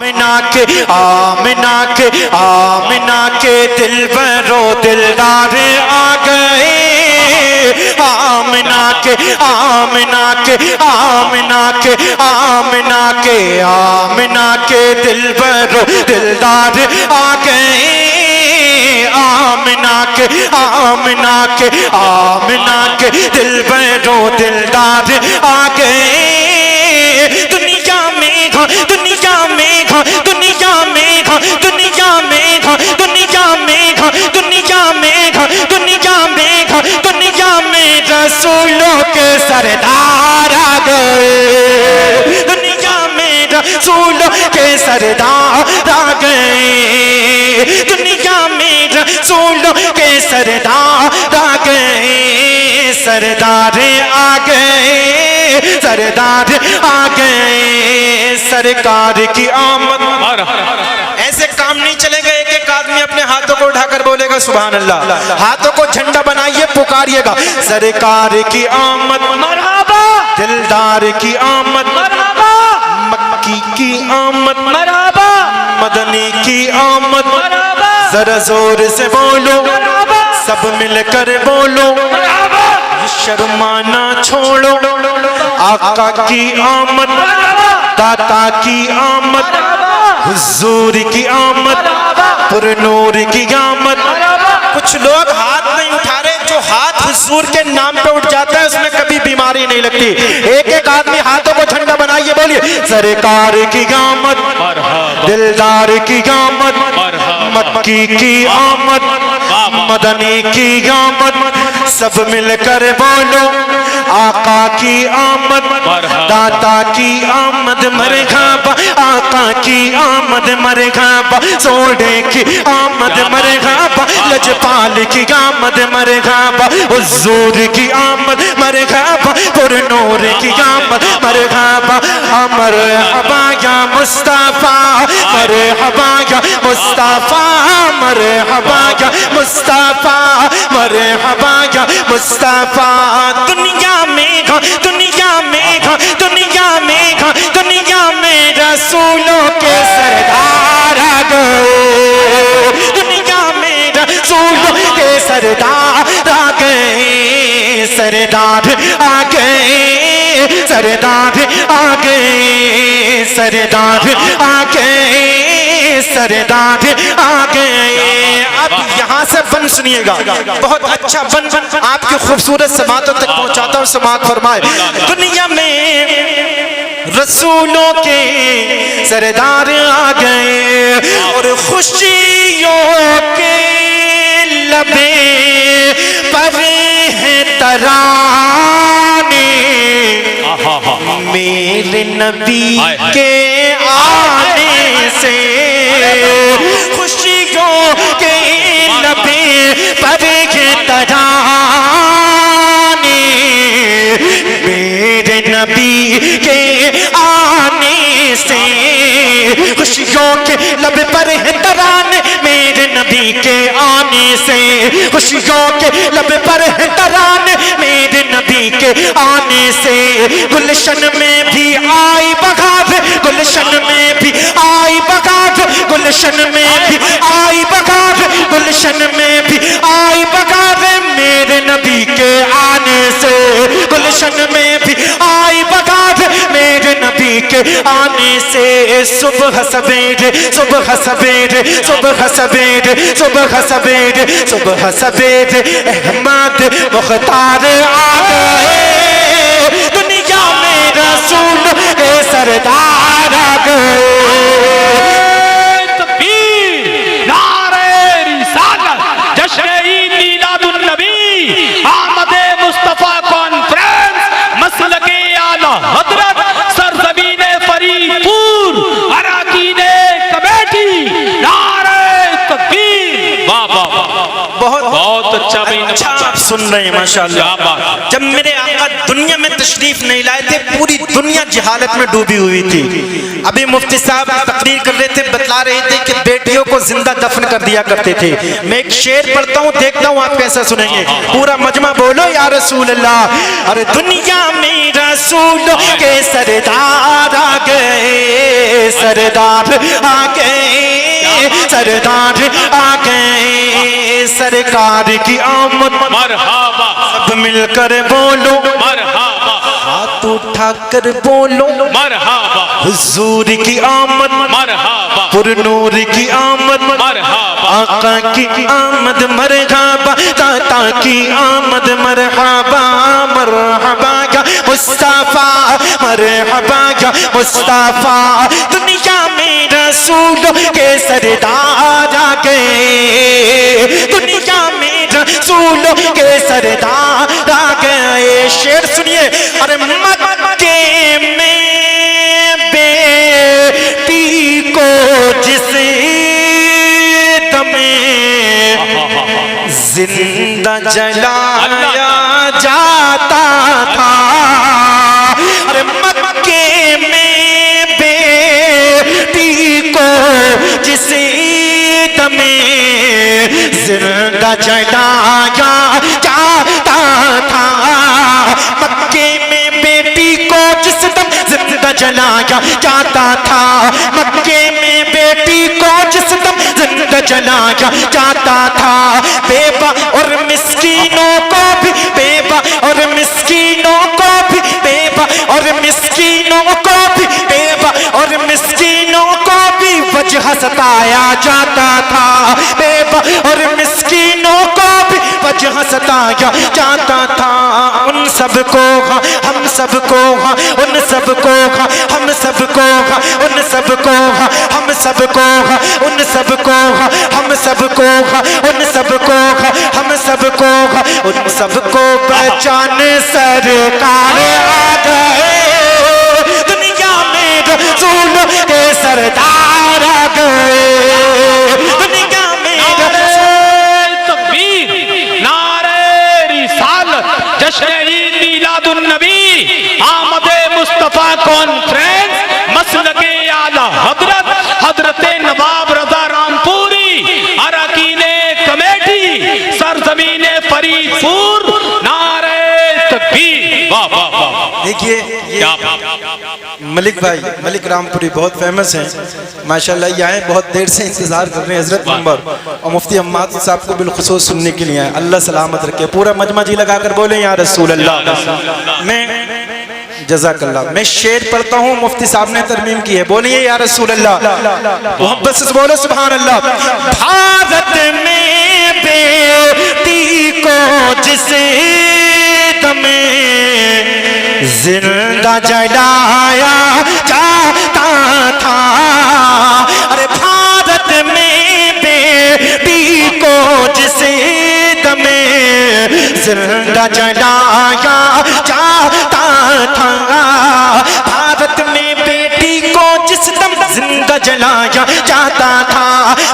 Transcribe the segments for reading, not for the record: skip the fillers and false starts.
आमिना के दिल बरो दिलदार आ गए। आमिना के दिल बरो दिलदार आ गए। आमिना के दिल बरो दिलदार आ गए। दुनिया में रसूलों के सरदार आ गए। दुनिया में रसूलों के सरदार आ गए। दुनिया में रसूलों के सरदार आ गए। सरदार आ गए। सरकार की आमद। ऐसे काम नहीं चलेगा। एक एक आदमी अपने हाथों को उठाकर बोलेगा सुभान अल्लाह। हाथों को झंडा बनाइए, पुकारिएगा सरकार की आमद मरहबा, दिलदार की आमद मरहबा, मक्की की आमद मरहबा, मदनी की आमद मरहबा। जरा जोर से बोलो सब मिलकर बोलो, शर्माना छोड़ो। आका की आमद, दाता की आमद, हुजूर की आमद, पुरनूर की आमद। कुछ लोग हाथ नहीं उठा रहे। जो हाथ हुजूर के नाम पे उठ जाता है उसमें कभी बीमारी नहीं लगती। एक एक आदमी हाथों को झंडा बनाइए, बोलिए सरकार की आमद, दिलदार की आमद, मक्की की आमद, मदनी की आमद। सब मिलकर बोलो आका की आमद, दाता की आमद मरहबा, आका की आमद मरहबा, सोडे की आमद मरहबा, लजपाल की आमद मरहबा, हुजूर की आमद मरहबा, पुरनूर की आमद मरहबा। मरहबा या मुस्तफा, मरहबा या मुस्तफा, मरहबा या मुस्तफा, मरहबा या मुस्तफा। दुनिया में रसूलों के सरदार आ गए। दुनिया में रसूलों के सरदार आ गए। सरदार आ गए। अब यहाँ से बन सुनिएगा, बहुत अच्छा बन आपकी खूबसूरत से बातों तक पहुँचाता हूँ। समाअत फरमाए। दुनिया में रसूलों के सरदार आ गए और खुशियों के लबे पर है तराने। मेरे नबी के आने से खुशियों के लबे पर है तराने। मेरे नबी के आने से खुशियों के लब पर है तराने। मेरे नबी के आने से खुशियों के लब पर है तराने। मेरे नबी के आने से गुलशन में भी आई बगात, गुलशन में भी आई बगात, गुलशन में भी आई बगात, गुलशन में भी आई बगात। मेरे नबी के आने से गुलशन में भी आई बगात। मेरे नबी के आने से सुबह सवेरे, सुबह सवेरे, सुबह सवेरे, सुबह सवेरे, सुबह सवेरे अहमद मुख्तार आ गए। दुनिया में रसूल के सरदार आ गए। बहुत अच्छा सुन रहे हैं माशाअल्लाह। जब मेरे आका दुनिया में तशरीफ नहीं लाए थे, पूरी दुनिया जहालत में डूबी हुई थी। अभी मुफ्ती साहब तकरीर कर रहे थे, बतला रहे थे कि बेटियों को जिंदा दफन कर दिया करते थे। मैं एक शेर पढ़ता हूँ, देखता हूँ आप कैसा सुनेंगे। पूरा मजमा बोलो या रसूल अल्लाह। अरे दुनिया में रसूल के सरदार आ गए, सरदार आ गए, सरदार आ गए, सरकार की आमद मरहबा, सब मिलकर बोलो मरहबा, हाथ उठाकर बोलो मरहबा, हुजूर की आमद, मरहबा, पुरनूर की आमद, मरहबा, आका की आमद, मरहबा ताता की आमद, मरहबा मरहबा या मुस्तफा, मरहबा या मुस्तफा। दुनिया में रसूल के सरदार आ गए, दुनिया में रसूल के सरदार आ गए। शेर सुनिए। अरे मक्के में बेटी को जिसे दमे जिंदा जलाया जाता था। अरे मक्के में बेटी को जिसे दमे जिंदा जलाया जाता था। मक्के में बेटी को जिस दम जिंदा जलाया जाता था, मक्के में बेटी को जिस दम जिंदा जलाया जाता था। बेवा और मिस्कीनों को भी, बेवा और मिस्कीनों को भी, बेवा और मिस्कीनों को भी, बेवा और मिस्कीनों को भी वजह सताया जाता था। बेवा और मिस्कीनों को भी वजह सताया जाता था। उन सबको हम सबको, उन सबको हम सबको, उन सबको हम सबको, उन सबको हम सबको, उन सबको हम सबको, उन सबको बचाने सरकार आ गए। दुनिया में रसूल के सरदार आ गए। दुनिया में तकबीर, नारे रिसालत, जश्न ईद मिलादुन नबी, आमदे मुस्तफा कॉन्फ्रेंस, मसलके आला हजरत, हजरते नवाब रजा रामपुरी, अरकीने कमेटी, सरजमीने फरीदपुर, नारे तकबीर। वाह वाह वाह। देखिए मलिक भाई, मलिक रामपुरी बहुत फेमस हैं माशाल्लाह। ये आए, बहुत देर से इंतजार कर रहे हैं हजरत नंबर और मुफ्ती अम्माद साहब को बिलखुसूस सुनने के लिए आए। अल्लाह सलामत रखे। पूरा मजमा जी लगाकर बोले या रसूल अल्लाह। मैं जज़ाकल्लाह। मैं शेर पढ़ता हूँ, मुफ्ती साहब ने तरमीम की है, बोलिए या रसूल अल्लाह। मोहब्बत से बोलो सुभान अल्लाह। भारत में बेटी को जिसे दमे जिंदा जलाया जाता था। अरे भारत में बेटी को जिसे दमे जिंदा जलाया जाता था। भारत में बेटी को जिस दम जिंदा जलाया जाता था।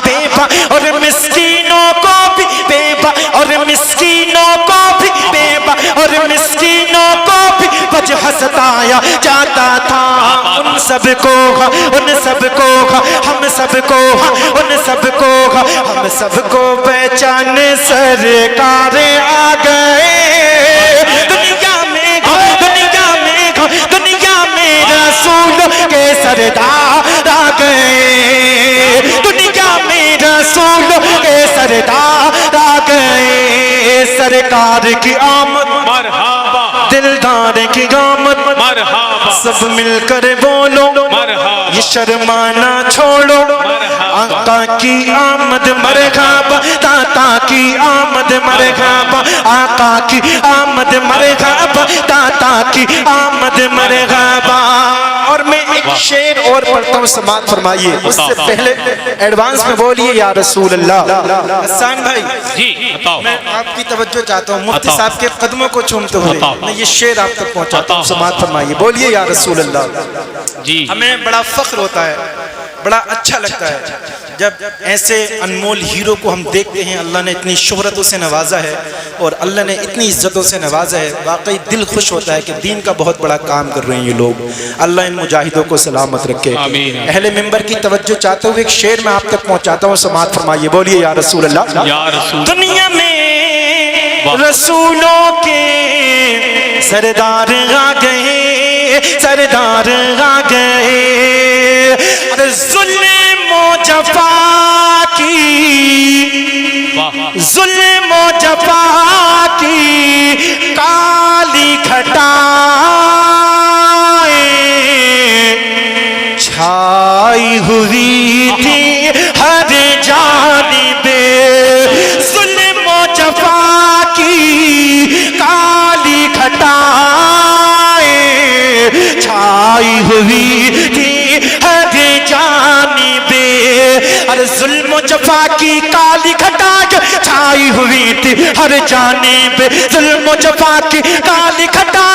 बेवा और मिस्कीनों को भी, बेवा और मिस्कीनों को भी, बेवा और मिस्कीनों को भी वजह सताया जाता था। उन सबको, उन सबको हम सबको, उन सबको हम सबको पहचान सरकार आ गए। दुनिया में, दुनिया में, दुनिया में रसूल के सरदार आ गए। दुनिया में रसूल के सरदार आ गए। सरकार की आमद, मरहबा, दिलदार की आमद, मरहबा, सब मिलकर बोलो मरहबा, ये शर्माना छोड़ो। आका की आमद मरहबा, ताता की आमद मरहबा, आका की आमद मरहबा, ताता की आमद मरहबा। और मैं एक शेर और पढ़ता हूँ, समात फरमाइए। उससे पहले एडवांस में बोलिए या रसूल अल्लाह। हसन भाई जी बताओ। मैं आपकी तवज्जो चाहता हूँ, मुफ्ती साहब के कदमों को चूमते हुए मैं ये शेर आप तक पहुँचाता हूँ। समात फरमाइए, बोलिए या रसूल अल्लाह। जी हमें बड़ा फख्र होता है, बड़ा अच्छा लगता है जब ऐसे अनमोल हीरो को हम देखते हैं, अल्लाह ने इतनी शोहरतों से नवाजा है और अल्लाह ने इतनी इज्जतों से नवाजा है, वाकई दिल खुश होता है कि दीन का बहुत बड़ा काम कर रहे हैं ये लोग। अल्लाह इन मुजाहिदों को सलामत रखे। अहले मिंबर की तवज्जो चाहते हुए एक शेर मैं आप तक पहुंचाता हूँ, समाअत फरमाइए, बोलिए या रसूल अल्लाह। या रसूल। दुनिया में रसूलों के सरदार आ गए, सरदार आ गए, अरे जुल्म और जफा की, जुल्म और जफा की काली घटाएं छाई हुई थी हर जानिबे, जुल्म और जफा की काली घटाएं छाई हुई थी हर जानिबे, अरे जुल्म जफा की काली घटा छाई हुई थी हर जानिबे, जुल्म जफा की काली घटा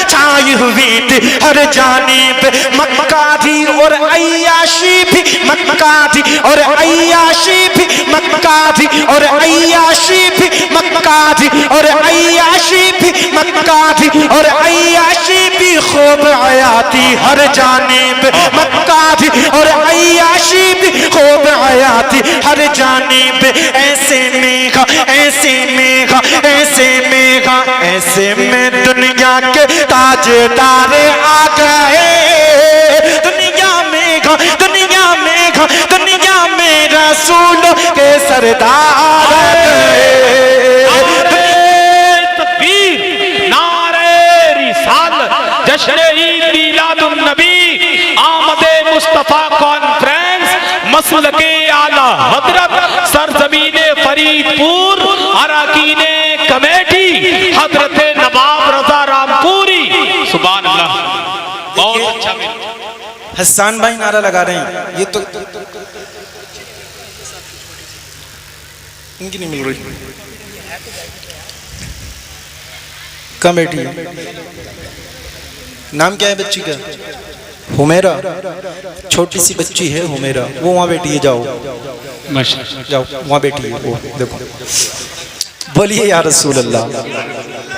छाई हुई थी हर जानिबे। मक्का थी और अय्याशी भी, मक्का थी और अय्याशी भी, मक्का थी और अय्याशी भी, मक्का थी और अय्याशी भी, मक्का थी और अय्याशी भी खूब आयाती हर जानिब, मक्का थी और अय्याशी भी खूब आयाती हर जानिब। ऐसे मेघा, ऐसे मेघा, ऐसे मेघा, ऐसे में दुनिया के ताजदार आ गए, दुनिया में घा, दुनिया में घा, दुनिया में रसूलों के सरदार आ गए। जश्न ईद मीलादुन नबी, आमदे मुस्तफा कॉन्फ्रेंस, मसलके आला हजरत, सरजमीने फरीदपुर, अरकाने कमेटी, हजरत नवाब रजा रामपुरी। सुभान अल्लाह, बहुत अच्छा। हसन भाई नारा लगा रहे हैं, ये तो इनकी नहीं मिल रही कमेटी। नाम क्या है बच्ची का? हुमेरा, छोटी सी बच्ची है हुमेरा, वो वहाँ बैठी है, जाओ जाओ वहाँ बैठी है वो, देखो। बोलिए या रसूल अल्लाह,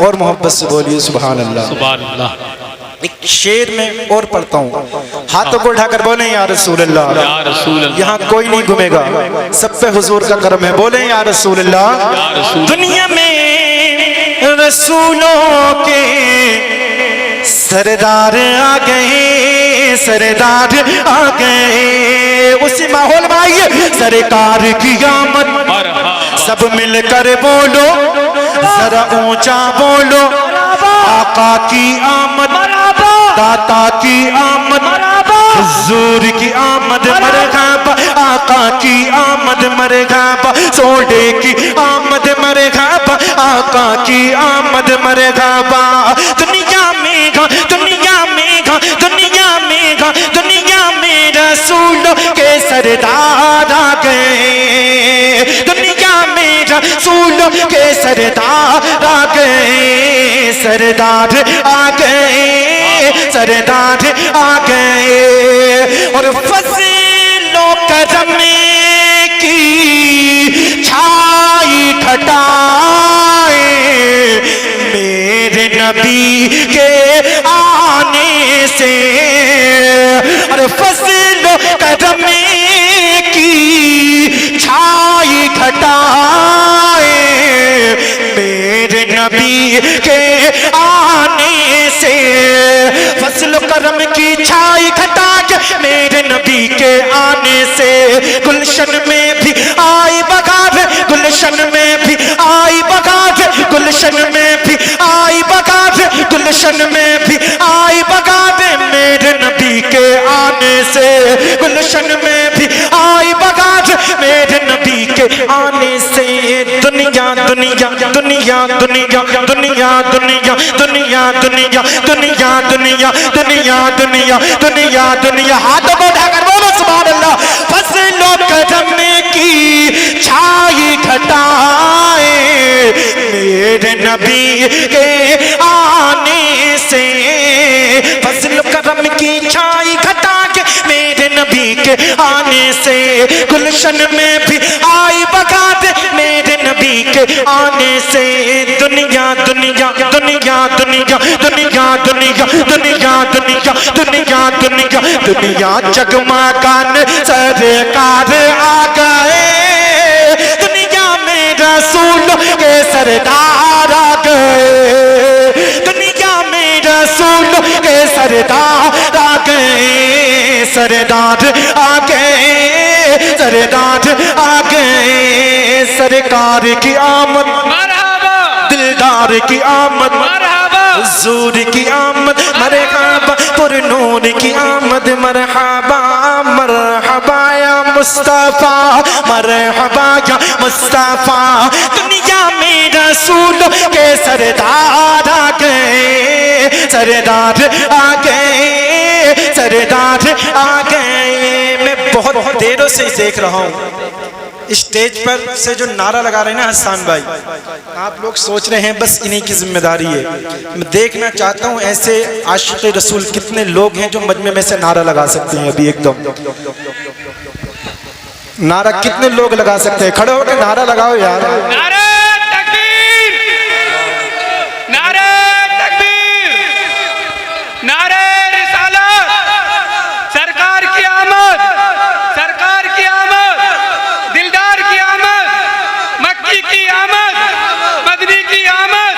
और मोहब्बत से बोलिए सुभान अल्लाह। सुभान अल्लाह। एक शेर में और पढ़ता हूँ, हाथों को उठाकर बोले या रसूल अल्लाह। या रसूल अल्लाह। यहाँ कोई नहीं घूमेगा, सब पे हुजूर का करम है, बोले या रसूल अल्लाह। दुनिया में रसूलों के सरदार आ गए, सरदार आ गए, उसी माहौल में आइए, सरकार की आमद, सब मिलकर बोलो, जरा ऊंचा बोलो, आका की आमद, दाता की आमद, हुजूर की आमद मरहबा, आका की आमद मरहबा, सोडे की आमद मरहबा, आका की आमद मरहबा। दुनिया में घा, दुनिया में घा, दुनिया में घा, दुनिया में रसूलों के सरदार आ गए, दुनिया में रसूलों के सरदार आ गए, सरदार आ गए, सरदार आ गए, और फज़लो करम की छाई घटाए मेरे नबी के आने से, और फज़लो करम की छाई घटाए मेरे नबी के आने से, फज़ल करम की छाई घटा के मेरे नबी के आने से, गुलशन में भी आई बगार, गुलशन में भी आई बगार, गुलशन में भी आई बगार, गुलशन में भी आई बगार मेरे नबी के आने से, गुलशन में भी आई बगार मेरे नबी के आने से। दुनिया दुनिया दुनिया दुनिया दुनिया दुनिया दुनिया दुनिया दुनिया दुनिया दुनिया दुनिया दुनिया दुनिया, हाथों को उठाकर बोलो सुभान अल्लाह। फज़लो करम की छाई घटाए मेरे नबी के आने से, फज़ल करम की छाई घटा के मेरे नबी के आने आने से, गुलशन में भी आई बगात मेरे नबी के आने से। दुनिया दुनिया दुनिया दुनिया दुनिया दुनिया दुनिया दुनिया दुनिया दुनिया दुनिया जगमगान सरकार आ गए, दुनिया में रसूल के सरदार आ गए, दुनिया में रसूल के सरदार आ गए, सरदार आ गए, सरदार आ गए। सरकार की आमद, मरहबा, दिलदार की आमद, मरहबा, हुजूर की आमद, मरहबा, पुरनूर की आमद, मरहबा मरहबा या मुस्तफा, मरहबा या मुस्तफा। दुनिया में रसूल के सरदार आ गए, सरदार आ गए, सरदार आ गए। मैं बहुत देरों से देख रहा हूँ स्टेज पर से जो नारा लगा रहे हैं ना हसन भाई, आप लोग सोच रहे हैं बस इन्हीं की जिम्मेदारी है। मैं देखना चाहता हूं ऐसे आशिक़ रसूल कितने लोग हैं जो मजमे में से नारा लगा सकते हैं। अभी एकदम नारा कितने लोग लगा सकते हैं? खड़े होकर नारा लगाओ यार। नारे तकबीर, नारे तकबीर, नारे रिसालत, सरकार की आमद, सरकार की आमद, दिलदार की आमद, मक्की की आमद, मदनी की आमद।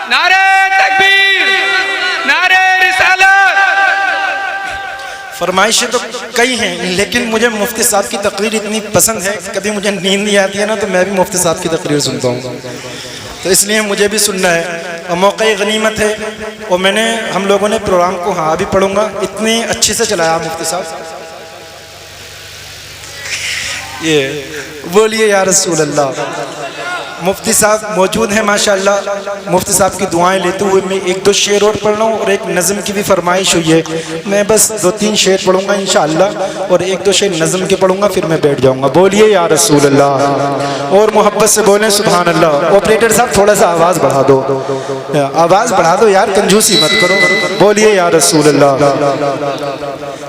नारे तकबीर, नारे रिसालत। फरमाइशें तो कई हैं, लेकिन मुझे मुफ्ती साहब की तकरीर इतनी पसंद है, कभी मुझे नींद नहीं आती है ना तो मैं भी मुफ्ती साहब की तकरीर सुनता हूँ, तो इसलिए मुझे भी सुनना है और मौका गनीमत है। और मैंने हम लोगों ने प्रोग्राम को हाँ भी पढ़ूंगा, इतने अच्छे से चलाया मुफ्ती साहब। ये बोलिए या रसूल अल्लाह। मुफ्ती साहब मौजूद हैं माशाअल्लाह। मुफ्ती साहब की दुआएं लेते हुए मैं एक दो शेर और पढ़ रहा हूँ और एक नज़म की भी फरमाइश हुई है। मैं बस 2-3 शेर पढ़ूंगा इंशाअल्लाह और 1-2 शेर नज़म के पढ़ूंगा, फिर मैं बैठ जाऊंगा। बोलिए या रसूल अल्लाह और मोहब्बत से बोलें सुभान अल्लाह। ऑपरेटर साहब थोड़ा सा आवाज़ बढ़ा दो, आवाज़ बढ़ा दो यार, कंजूसी मत करो। बोलिए या रसूल अल्लाह।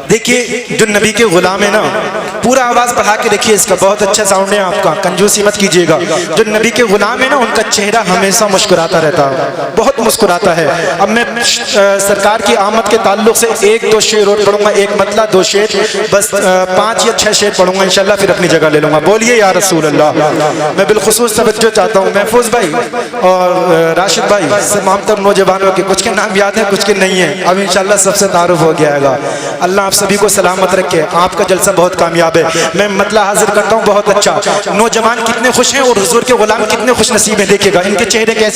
देखिए जो नबी के गुलाम है ना, पूरा आवाज़ बढ़ा के देखिए, इसका बहुत अच्छा साउंड है आपका, कंजूसी मत कीजिएगा। जो नबी के गुलाम है ना, उनका चेहरा हमेशा मुस्कुराता रहता है, बहुत मुस्कुराता है। अब मैं सरकार की आमद के ताल्लुक से 1-2 शेर और पढ़ूंगा, एक मतलब 2 शेर, बस 5 या 6 शेर पढ़ूंगा इंशाल्लाह, फिर अपनी जगह ले लूंगा। बोलिए या रसूल अल्लाह। मैं बिलखुसूस तवज्जो चाहता हूँ महफूज भाई और राशिद भाई, तमाम तर नौजवानों के, कुछ के नाम याद है कुछ के नहीं है, अब इंशाल्लाह सबसे तारुफ हो गया। अल्लाह आप सभी को सलामत रखे, आपका जलसा बहुत कामयाब है। मैं मतलब हाजिर करता हूँ बहुत अच्छा। नौजवान कितने खुश हैं और हुजूर के गुलाम कितने खुश नसीब हैं, देखिएगा इनके चेहरे कैसे